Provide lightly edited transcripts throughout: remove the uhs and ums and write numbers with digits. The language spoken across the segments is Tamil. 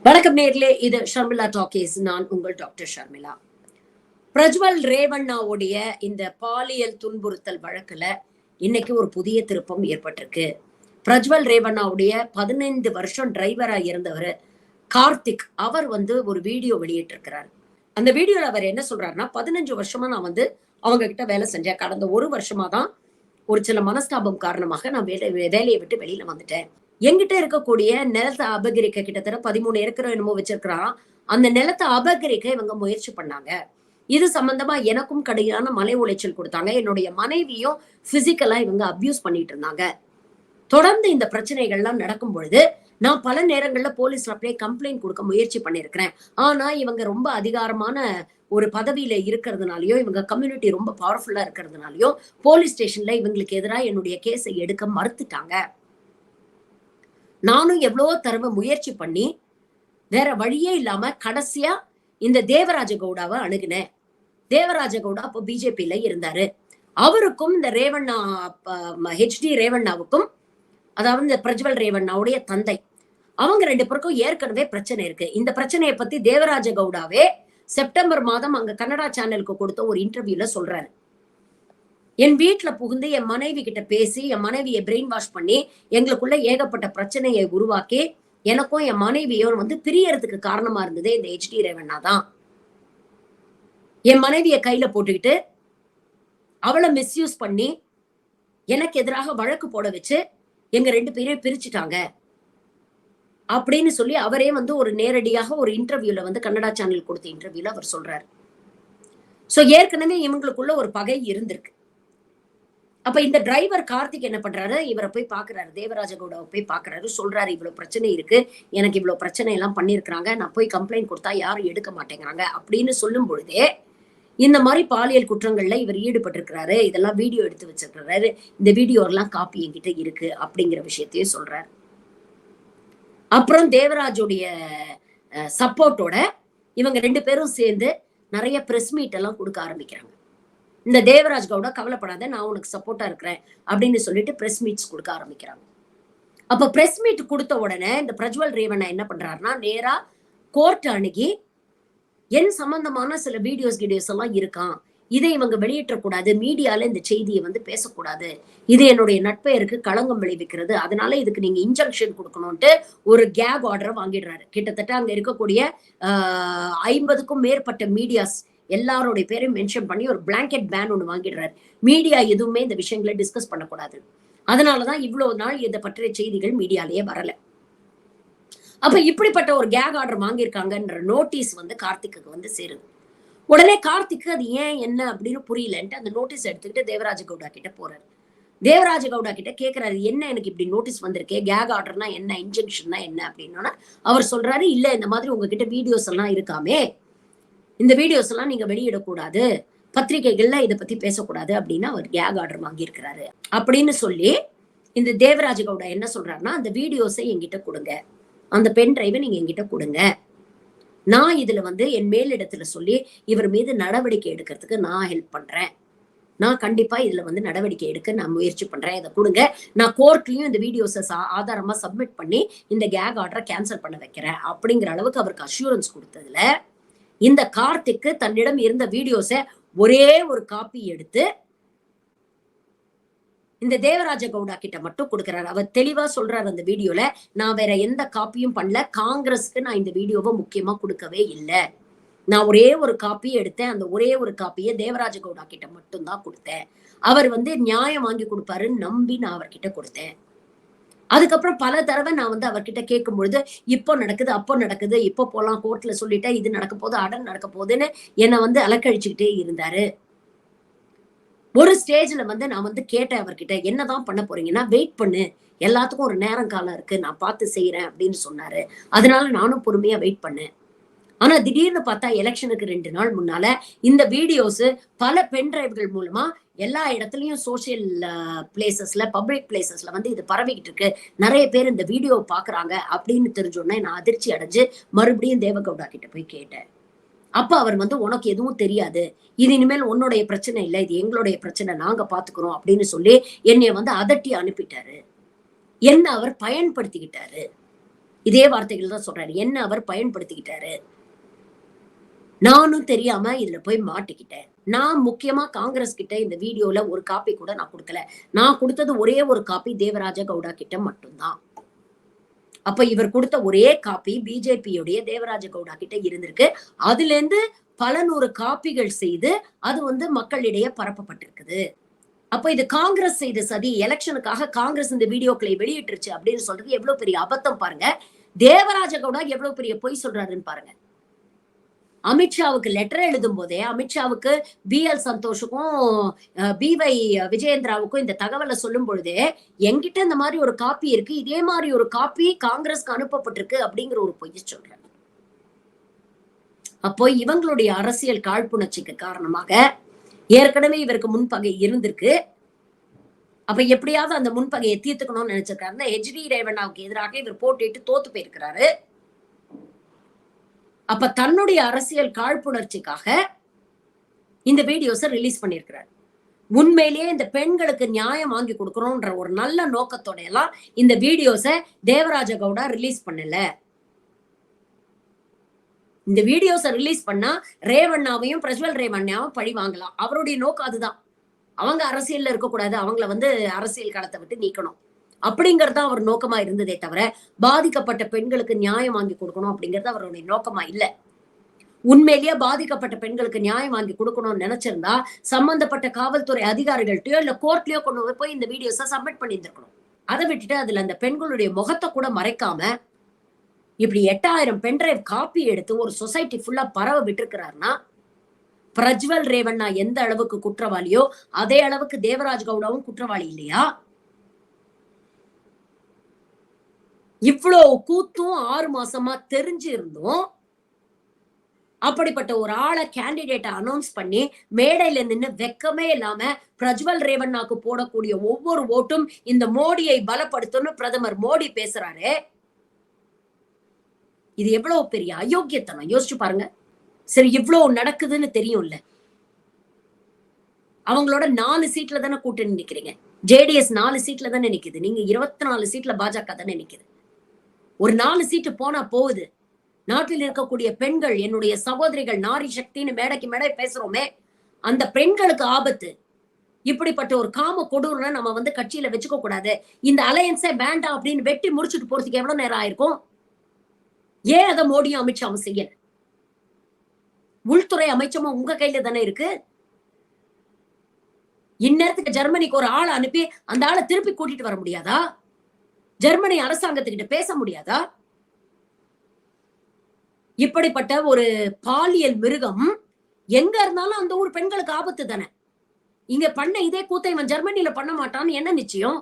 வணக்கம் நேர்களே, இது ஷர்மிளா டாக்கீஸ். நான் உங்கள் டாக்டர் ஷர்மிளா. பிரஜ்வல் ரேவண்ணாவுடைய இந்த பாலியல் துன்புறுத்தல் வழக்குல இன்னைக்கு ஒரு புதிய திருப்பம் ஏற்பட்டிருக்கு. பிரஜ்வல் ரேவண்ணாவுடைய 15 வருஷம் டிரைவரா இருந்தவர் கார்த்திக், அவர் ஒரு வீடியோ வெளியிட்டிருக்கிறார். அந்த வீடியோல அவர் என்ன சொல்றாருன்னா, 15 வருஷமா நான் அவங்க கிட்ட வேலை செஞ்சேன். கடந்த ஒரு வருஷமா தான் ஒரு சில மனஸ்தாபம் காரணமாக நான் வேலையை விட்டு வெளியில வந்துட்டேன். என்கிட்ட இருக்கக்கூடிய நிலத்தை அபகரிக்க கிட்டத்தட்ட 13 ஏக்கர் என்னமோ வச்சிருக்கிறான். அந்த நிலத்தை அபகரிக்க இவங்க முயற்சி பண்ணாங்க. இது சம்பந்தமா எனக்கும் கடுமையான மன உளைச்சல் கொடுத்தாங்க. என்னுடைய மனைவியும் பிசிக்கலா இவங்க அபியூஸ் பண்ணிட்டு இருந்தாங்க. தொடர்ந்து இந்த பிரச்சனைகள்லாம் நடக்கும் பொழுது நான் பல நேரங்கள்ல போலீஸ்ல அப்படியே கம்ப்ளைண்ட் கொடுக்க முயற்சி பண்ணிருக்கிறேன். ஆனா இவங்க ரொம்ப அதிகாரமான ஒரு பதவியில இருக்கிறதுனாலயோ, இவங்க கம்யூனிட்டி ரொம்ப பவர்ஃபுல்லா இருக்கிறதுனாலயோ போலீஸ் ஸ்டேஷன்ல இவங்களுக்கு எதிராக என்னுடைய கேஸை எடுக்க மறுத்துட்டாங்க. நானும் எவ்வளவோ தடவை முயற்சி பண்ணி வேற வழியே இல்லாம கடைசியா இந்த தேவராஜ கவுடாவை அணுகினேன். தேவராஜ கவுடா அப்போ பிஜேபியில இருந்தாரு. அவருக்கும் இந்த ரேவண்ணா ஹெச்டி ரேவண்ணாவுக்கும், அதாவது இந்த பிரஜ்வல் ரேவண்ணாவுடைய தந்தை, அவங்க 2 பேருக்கும் ஏற்கனவே பிரச்சனை இருக்கு. இந்த பிரச்சனையை பத்தி தேவராஜ கவுடாவே செப்டம்பர் மாதம் அங்க கன்னடா சேனலுக்கு கொடுத்த ஒரு இன்டர்வியூல சொல்றாரு. என் வீட்டுல புகுந்து என் மனைவி கிட்ட பேசி என் மனைவியை பிரெயின் வாஷ் பண்ணி எங்களுக்குள்ள ஏகப்பட்ட பிரச்சனையை உருவாக்கி எனக்கும் என் மனைவியும் பிரியறதுக்கு காரணமா இருந்ததே இந்த ஹெச்டி ரேவண்ணா தான். என் மனைவியை கையில போட்டுக்கிட்டு அவளை மிஸ்யூஸ் பண்ணி எனக்கு எதிராக வழக்கு போட வச்சு எங்க 2 பேரையும் பிரிச்சுட்டாங்க அப்படின்னு சொல்லி அவரே ஒரு நேரடியாக ஒரு இன்டர்வியூல கன்னடா சேனல் கொடுத்த இன்டர்வியூல அவர் சொல்றாரு. சோ ஏற்கனவே இவங்களுக்குள்ள ஒரு பகை இருந்திருக்கு. அப்ப இந்த டிரைவர் கார்த்திக் என்ன பண்றாரு, இவரை போய் பாக்குறாரு, தேவராஜ கவுடாவை போய் பாக்குறாரு. சொல்றாரு, இவ்வளவு பிரச்சனை இருக்கு, எனக்கு இவ்வளவு பிரச்சனை எல்லாம் பண்ணிருக்காங்க, நான் போய் கம்ப்ளைண்ட் கொடுத்தா யாரும் எடுக்க மாட்டேங்கிறாங்க அப்படின்னு சொல்லும் பொழுதே இந்த மாதிரி பாலியல் குற்றங்கள்ல இவர் ஈடுபட்டிருக்கிறாரு, இதெல்லாம் வீடியோ எடுத்து வச்சிருக்கிறாரு, இந்த வீடியோ எல்லாம் காப்பி என்கிட்ட இருக்கு அப்படிங்கிற விஷயத்தையும் சொல்றாரு. அப்புறம் தேவராஜுடைய சப்போர்ட்டோட இவங்க 2 பேரும் சேர்ந்து நிறைய பிரஸ் மீட் எல்லாம் கொடுக்க ஆரம்பிக்கிறாங்க. இந்த தேவராஜ் கவுடா கவலைப்படாத, நான் உனக்கு சப்போர்ட்டா இருக்கிறேன் அப்படின்னு சொல்லிட்டு பிரஸ் மீட்ஸ் கொடுக்க ஆரம்பிக்கிறாங்க. அப்ப பிரஸ் மீட் கொடுத்த உடனே இந்த பிரஜ்வல் ரேவண்ணா என்ன பண்றாருன்னா, நேரா கோர்ட் அணுகி என் சம்பந்தமான சில வீடியோஸ் எல்லாம் இருக்கான், இதை இவங்க வெளியிட்டக்கூடாது, மீடியால இந்த செய்தியை பேசக்கூடாது, இது என்னுடைய நட்பெயருக்கு களங்கம் விளைவிக்கிறது, அதனால இதுக்கு நீங்க இன்ஜெக்ஷன் கொடுக்கணும்ட்டு ஒரு கேக் ஆர்டரை வாங்கிடுறாரு. கிட்டத்தட்ட அங்க இருக்கக்கூடிய 50க்கும் மேற்பட்ட மீடியாஸ் எல்லாரோடைய பேரையும் மென்ஷன் பண்ணி ஒரு பிளாங்கெட் பேன் ஒண்ணு வாங்கிடுறாரு. மீடியா எதுவுமே இந்த விஷயங்களை டிஸ்கஸ் பண்ணக்கூடாது. அதனாலதான் இவ்வளவு நாள் இதை பற்றிய செய்திகள் மீடியாலேயே வரல. அப்ப இப்படிப்பட்ட ஒரு கேக் ஆர்டர் வாங்கியிருக்காங்கன்ற நோட்டீஸ் கார்த்திக்கு சேருது. உடனே கார்த்திக்கு அது ஏன் என்ன அப்படின்னு புரியலன்ட்டு அந்த நோட்டீஸ் எடுத்துக்கிட்டு தேவராஜ கவுடா கிட்ட போறாரு. தேவராஜ கவுடா கிட்ட கேட்கிறாரு, என்ன எனக்கு இப்படி நோட்டீஸ் வந்திருக்கே, கேக் ஆர்டர்னா என்ன, இன்ஜெக்ஷன்னா என்ன அப்படின்னா அவர் சொல்றாரு, இல்ல இந்த மாதிரி உங்ககிட்ட வீடியோஸ் எல்லாம் இருக்காமே, இந்த வீடியோஸ் எல்லாம் நீங்க வெளியிடக்கூடாது, பத்திரிகைகள்ல இதை பத்தி பேசக்கூடாது அப்படின்னு அவர் கேக் ஆர்டர் வாங்கியிருக்கிறாரு அப்படின்னு சொல்லி இந்த தேவராஜ கவுடா என்ன சொல்றாருன்னா, அந்த வீடியோஸை என்கிட்ட கொடுங்க, அந்த பென் டிரைவை நீங்க என்கிட்ட கொடுங்க, நான் இதுல என் மேலிடத்துல சொல்லி இவர் மீது நடவடிக்கை எடுக்கிறதுக்கு நான் ஹெல்ப் பண்றேன், நான் கண்டிப்பா இதுல நடவடிக்கை எடுக்க நான் முயற்சி பண்றேன், இதை கொடுங்க, நான் கோர்ட்லயும் இந்த வீடியோஸை ஆதாரமா சப்மிட் பண்ணி இந்த கேக் ஆர்டரை கேன்சல் பண்ண வைக்கிறேன் அப்படிங்கிற அளவுக்கு அவருக்கு அஷூரன்ஸ் கொடுத்ததுல இந்த கார்த்திக்கு தன்னிடம் இருந்த வீடியோஸை ஒரே ஒரு காப்பி எடுத்து இந்த தேவராஜ கவுடா கிட்ட மட்டும் கொடுக்கிறாரு. அவர் தெளிவா சொல்றாரு அந்த வீடியோல, நான் வேற எந்த காப்பியும் பண்ணல, காங்கிரஸ்க்கு நான் இந்த வீடியோவை முக்கியமா கொடுக்கவே இல்லை, நான் ஒரே ஒரு காப்பி எடுத்தேன், அந்த ஒரே ஒரு காப்பியை தேவராஜ கவுடா கிட்ட மட்டும் தான் கொடுத்தேன், அவர் நியாயம் வாங்கி கொடுப்பாருன்னு நம்பி நான் அவர்கிட்ட கொடுத்தேன். அதுக்கப்புறம் பல தடவை நான் அவர்கிட்ட கேட்கும் பொழுது இப்போ நடக்குது, அப்போ நடக்குது, இப்போ போலாம், கோர்ட்ல சொல்லிட்டேன், இது நடக்க போகுது, அடன் நடக்க போகுதுன்னு என்னை அலக்கழிச்சுக்கிட்டே இருந்தாரு. ஒரு ஸ்டேஜ்ல நான் கேட்டேன் அவர்கிட்ட, என்னதான் பண்ண போறீங்கன்னா, வெயிட் பண்ணு, எல்லாத்துக்கும் ஒரு நேரம் காலம் இருக்கு, நான் பார்த்து செய்யறேன் அப்படின்னு சொன்னாரு. அதனால நானும் பொறுமையா வெயிட் பண்ணேன். ஆனா திடீர்னு பார்த்தா எலெக்ஷனுக்கு 2 நாள் முன்னால இந்த வீடியோஸ் பல பென் டிரைவ்கள் மூலமா எல்லா இடத்துலயும் சோசியல் பிளேசஸ்ல, பப்ளிக் பிளேசஸ்ல இது பரவிக்கிட்டு இருக்கு, நிறைய பேர் இந்த வீடியோ பாக்குறாங்க அப்படின்னு தெரிஞ்சோடனே நான் அதிர்ச்சி அடைஞ்சு மறுபடியும் தேவகவுடா கிட்ட போய் கேட்டேன். அப்ப அவர் உனக்கு எதுவும் தெரியாது, இது இனிமேல் உன்னுடைய பிரச்சனை இல்லை, இது எங்களுடைய பிரச்சனை, நாங்க பாத்துக்கிறோம் அப்படின்னு சொல்லி என்னைய அதட்டி அனுப்பிட்டாரு. என்ன அவர் பயன்படுத்திக்கிட்டாரு. இதே வார்த்தைகள் தான் சொல்றாரு. என்ன அவர் பயன்படுத்திக்கிட்டாரு. நானும் தெரியாம இதுல போய் மாட்டிக்கிட்டேன். நான் முக்கியமா காங்கிரஸ் கிட்ட இந்த வீடியோல ஒரு காப்பி கூட நான் குடுக்கல. நான் குடுத்தது ஒரே ஒரு காப்பி தேவராஜ கவுடா கிட்ட மட்டும் தான். அப்ப இவர் கொடுத்த ஒரே காப்பி பிஜேபியுடைய தேவராஜ கவுடா கிட்ட இருந்திருக்கு. அதிலிருந்து பல நூறு காப்பிகள் செய்து அது வந்து மக்களிடையே பரப்பப்பட்டிருக்குது. அப்ப இது காங்கிரஸ் செய்த சதி. எலெக்ஷனுக்காக காங்கிரஸ் இந்த வீடியோக்களை வெளியிட்டுருச்சு அப்படின்னு சொல்றது எவ்வளவு பெரிய அபத்தம் பாருங்க. தேவராஜ கவுடா எவ்வளவு பெரிய பொய் சொல்றாருன்னு பாருங்க. அமித்ஷாவுக்கு லெட்டர் எழுதும் போதே அமித்ஷாவுக்கு பி.எல். சந்தோஷுக்கும் பி.வை. விஜயேந்திராவுக்கும் இந்த தகவலை சொல்லும் பொழுதே என்கிட்ட இந்த மாதிரி ஒரு காப்பி இருக்கு, இதே மாதிரி ஒரு காப்பி காங்கிரஸ்க்கு அனுப்பப்பட்டிருக்கு அப்படிங்கிற ஒரு பொய்ய சொல்றாங்க. அப்போ இவங்களுடைய அரசியல் காழ்ப்புணர்ச்சிக்கு காரணமாக ஏற்கனவே இவருக்கு முன்பகை இருந்திருக்கு. அப்ப எப்படியாவது அந்த முன்பகையை தீர்த்துக்கணும்னு நினைச்சிருக்காரு. ஹெச்.டி. ரேவண்ணாவுக்கு எதிராக இவர் போட்டிட்டு தோத்து போயிருக்கிறாரு. அப்ப தன்னுடைய அரசியல் காழ்ப்புணர்ச்சிக்காக இந்த வீடியோஸை ரிலீஸ் பண்ணிருக்கிறார். உண்மையிலேயே இந்த பெண்களுக்கு நியாயம் வாங்கி கொடுக்கணும்ன்ற ஒரு நல்ல நோக்கத்தோட எல்லாம் இந்த வீடியோஸை தேவராஜ கவுடா ரிலீஸ் பண்ணல. இந்த வீடியோஸை ரிலீஸ் பண்ணா ரேவண்ணாவையும் பிரஜ்வல் ரேவண்ணாவும் பழி வாங்கலாம். அவருடைய நோக்கம் அதுதான். அவங்க அரசியல்ல இருக்கக்கூடாது, அவங்கள வந்து அரசியல் களத்தை விட்டு நீக்கணும் அப்படிங்கறது அவர் நோக்கமா இருந்ததே தவிர பாதிக்கப்பட்ட பெண்களுக்கு நியாயம் வாங்கி கொடுக்கணும் அப்படிங்கறது அவருடைய நோக்கமா இல்ல. உண்மையிலேயே பாதிக்கப்பட்ட பெண்களுக்கு நியாயம் வாங்கி கொடுக்கணும்னு நினைச்சிருந்தா சம்பந்தப்பட்ட காவல்துறை அதிகாரிகள்ட்டயோ இல்ல கோர்ட்லயோ கொண்டு போய் இந்த வீடியோஸை சப்மிட் பண்ணியிருந்திருக்கணும். அதை விட்டுட்டு அதுல அந்த பெண்களுடைய முகத்தை கூட மறைக்காம இப்படி 8000 பென்டிரைவ் காப்பி எடுத்து ஒரு சொசைட்டி ஃபுல்லா பரவ விட்டுருக்கிறாருன்னா பிரஜ்வல் ரேவண்ணா எந்த அளவுக்கு குற்றவாளியோ அதே அளவுக்கு தேவராஜ் கவுடாவும் குற்றவாளி இல்லையா? இவ்வளவு கூத்தும் 6 மாசமா தெரிஞ்சு இருந்தும் அப்படிப்பட்ட ஒரு ஆளை கேண்டிடேட்டை அனௌன்ஸ் பண்ணி மேடையில நின்று வெக்கமே இல்லாம பிரஜ்வல் ரேவண்ணாக்கு போடக்கூடிய ஒவ்வொரு ஓட்டும் இந்த மோடியை பலப்படுத்தும் பிரதமர் மோடி பேசுறாரு. இது எவ்வளவு பெரிய அயோக்கியத்தனம் யோசிச்சு பாருங்க. சரி, இவ்வளவு நடக்குதுன்னு தெரியும்ல. அவங்களோட 4 சீட்ல தானே கூட்டணி நிக்கிறீங்க. ஜேடிஎஸ் 4 சீட்ல தானே நிக்குது. நீங்க 24 சீட்ல பாஜக தானே நிக்குது. ஒரு 4 சீட்டு போனா போகுது. நாட்டில் இருக்கக்கூடிய பெண்கள், என்னுடைய சகோதரிகள், நாரி சக்தின்னு மேடைக்கு மேடை பேசுறோமே, அந்த பெண்களுக்கு ஆபத்து. இப்படிப்பட்ட ஒரு காம கொடூரனை நம்ம வந்து கட்சியில வச்சுக்க கூடாது, இந்த அலையன்ஸே வேண்டாம் அப்படின்னு வெட்டி முடிச்சுட்டு போறதுக்கு எவ்வளவு நேரம் ஆயிருக்கும்? ஏன் அதை மோடியும் அமித்ஷாவும் செய்யல? உள்துறை அமைச்சமும் உங்க கையில தானே இருக்கு. இந்நேரத்துக்கு ஜெர்மனிக்கு ஒரு ஆளை அனுப்பி அந்த ஆளை திருப்பி கூட்டிட்டு வர முடியாதா? ஜெர்மனி அரசாங்கத்துக்கிட்ட பேச முடியாதா? இப்படிப்பட்ட ஒரு பாலியல் மிருகம் எங்க இருந்தாலும் அந்த ஊர் பெண்களுக்கு ஆபத்து தானே. இங்க பண்ண இதே கூத்தை இவன் ஜெர்மனியில பண்ண மாட்டான்னு என்ன நிச்சயம்?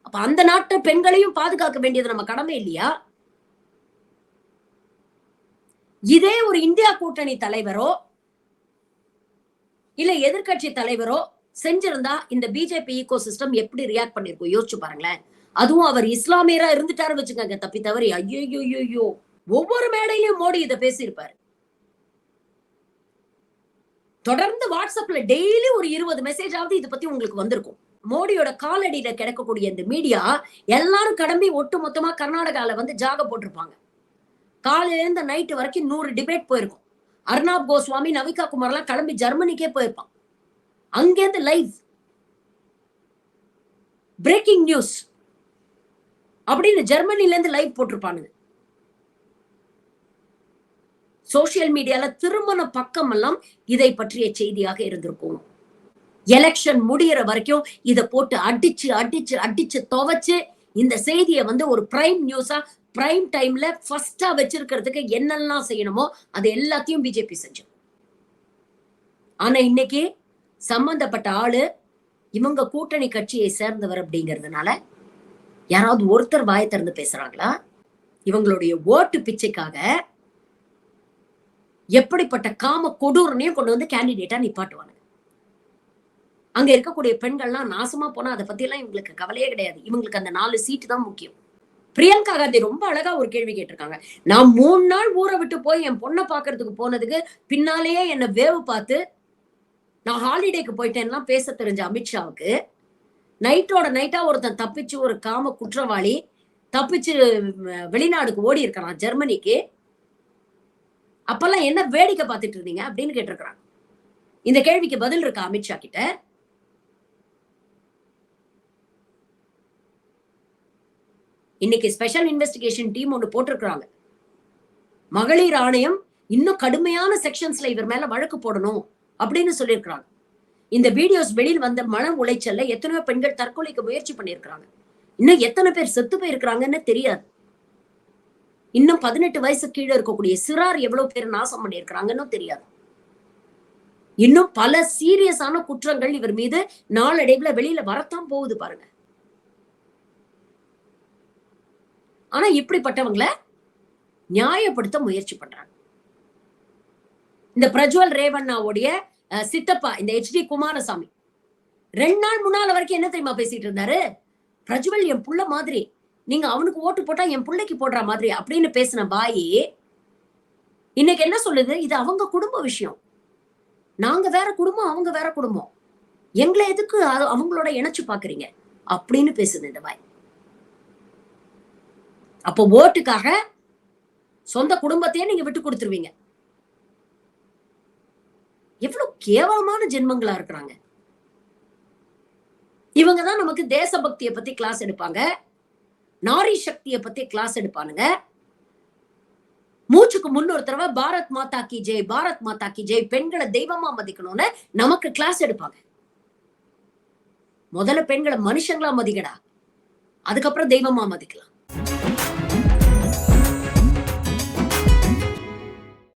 அப்ப அந்த நாட்டு பெண்களையும் பாதுகாக்க வேண்டியது நம்ம கடமை இல்லையா? இதே ஒரு இந்தியா கூட்டணி தலைவரோ இல்ல எதிர்கட்சி தலைவரோ செஞ்சிருந்தா இந்த பிஜேபி ஈகோ சிஸ்டம் எப்படி ரியாக்ட் பண்ணிருக்கும் யோசிச்சு பாருங்களேன். அதுவும் அவர் இஸ்லாமியரா இருந்துட்டாரு வச்சுக்கோங்க, தப்பி தவறி ஐயோ ஒவ்வொரு மேடையிலும் மோடி இதை பேசியிருப்பாரு. தொடர்ந்து வாட்ஸ்அப்ல டெய்லி ஒரு 20 மெசேஜாவது இதை பத்தி உங்களுக்கு வந்திருக்கும். மோடியோட காலடியில கிடக்கக்கூடிய இந்த மீடியா எல்லாரும் கடம்பி ஒட்டு மொத்தமா கர்நாடகால வந்து ஜாக போட்டிருப்பாங்க. காலையில இருந்து நைட்டு வரைக்கும் 100 டிபேட் போயிருக்கும். அர்னாப் கோஸ்வாமி, நவிகா குமார் எல்லாம் கிளம்பி ஜெர்மனிக்கே போயிருப்பான். அங்கேருந்து லைவ் பிரேக்கிங் நியூஸ் அப்படின்னு ஜெர்மனில இருந்து லைவ் போட்டிருப்பானுங்க. சோசியல் மீடியால திருமண பக்கம் எல்லாம் இதை பற்றிய செய்தியாக இருந்திருக்கும். எலெக்ஷன் முடியற வரைக்கும் இதை போட்டு அடிச்சு அடிச்சு அடிச்சு துவைச்சு இந்த செய்தியை வந்து ஒரு பிரைம் நியூஸா பிரைம் டைம்ல ஃபர்ஸ்டா வச்சிருக்கிறதுக்கு என்னெல்லாம் செய்யணுமோ அது எல்லாத்தையும் பிஜேபி செஞ்சோம். ஆனா இன்னைக்கு சம்பந்தப்பட்ட ஆளு இவங்க கூட்டணி கட்சியை சேர்ந்தவர் அப்படிங்கிறதுனால யாராவது ஒருத்தர் வாயை திறந்து பேசுறாங்களா? இவங்களுடைய ஓட்டு பிச்சைக்காக எப்படிப்பட்ட காம கொடூரனையும் கொண்டு வந்து கேண்டிடேட்டா நிப்பாட்டுவாங்க. அங்க இருக்கக்கூடிய பெண்கள்லாம் நாசமா போனா அதை பத்தி எல்லாம் இவங்களுக்கு கவலையே கிடையாது. இவங்களுக்கு அந்த 4 சீட்டு தான் முக்கியம். பிரியங்கா காந்தி ரொம்ப அழகா ஒரு கேள்வி கேட்டிருக்காங்க. நான் 3 நாள் ஊரை விட்டு போய் என் பொண்ணை பாக்குறதுக்கு போனதுக்கு பின்னாலேயே என்ன வேவு பார்த்து நான் ஹாலிடேக்கு போயிட்டேன்லாம் பேச தெரிஞ்ச அமித்ஷாவுக்கு நைட்டோட நைட்டா ஒருத்தன் தப்பிச்சு ஒரு காம குற்றவாளி தப்பிச்சு வெளிநாடுக்கு ஓடி இருக்கலாம், ஜெர்மனிக்கு. அப்பெல்லாம் என்ன வேடிக்கை பார்த்துட்டு இருந்தீங்க அப்படின்னு கேட்டிருக்கிறாங்க. இந்த கேள்விக்கு பதில் இருக்கா அமித்ஷா கிட்ட? இன்னைக்கு ஸ்பெஷல் இன்வெஸ்டிகேஷன் டீம் ஒன்று போட்டிருக்கிறாங்க. மகளிர் ஆணையம் இன்னும் கடுமையான செக்ஷன்ஸ்ல இவர் மேல வழக்கு போடணும் அப்படின்னு சொல்லியிருக்கிறாங்க. இந்த வீடியோஸ் வெளியில் வந்த மன உளைச்சல்ல எத்தனையோ பெண்கள் தற்கொலைக்கு முயற்சி பண்ணியிருக்கிறாங்க. இன்னும் எத்தனை பேர் செத்து போயிருக்கிறாங்கன்னு தெரியாது. இன்னும் 18 வயசு கீழே இருக்கக்கூடிய சிறார் எவ்வளவு பேர் நாசம் பண்ணியிருக்கிறாங்கன்னு தெரியாது. இன்னும் பல சீரியஸான குற்றங்கள் இவர் மீது நாளடைவுல வெளியில வரத்தான் போகுது பாருங்க. ஆனா இப்படிப்பட்டவங்களை நியாயப்படுத்த முயற்சி பண்றாங்க. இந்த பிரஜ்வல் ரேவண்ணாவுடைய சித்தப்பா இந்த HD குமாரசாமி 2 நாள் முன்னால வரைக்கும் என்ன தெரியுமா பேசிட்டு இருந்தாரு? பிரஜ்வல் என் புள்ள மாதிரி, நீங்க அவனுக்கு ஓட்டு போட்டா என் பிள்ளைக்கு போடுற மாதிரி அப்படின்னு பேசின பாயி இன்னைக்கு என்ன சொல்லுது? இது அவங்க குடும்ப விஷயம், நாங்க வேற குடும்பம், அவங்க வேற குடும்பம், எங்களை எதுக்கு அவங்களோட இணைச்சு பாக்குறீங்க அப்படின்னு பேசுது இந்த பாய். அப்போ ஓட்டுக்காக சொந்த குடும்பத்தையே நீங்க விட்டு கொடுத்துருவீங்க. எவ்வளவு கேவலமான ஜென்மங்களா இருக்கிறாங்க. இவங்கதான் நமக்கு தேசபக்தியை பத்தி கிளாஸ் எடுப்பாங்க, நாரி சக்தியை பத்தி கிளாஸ் எடுப்பானுங்க. மூச்சுக்கு முன்னொரு தடவை பாரத் மாதா கி ஜெய், பாரத் மாதா கி ஜெய், பெண்களை தெய்வமா மதிக்கணும்னு நமக்கு கிளாஸ் எடுப்பாங்க. முதல்ல பெண்களை மனுஷங்களா மதிக்கடா, அதுக்கப்புறம் தெய்வமா மதிக்கலாம்.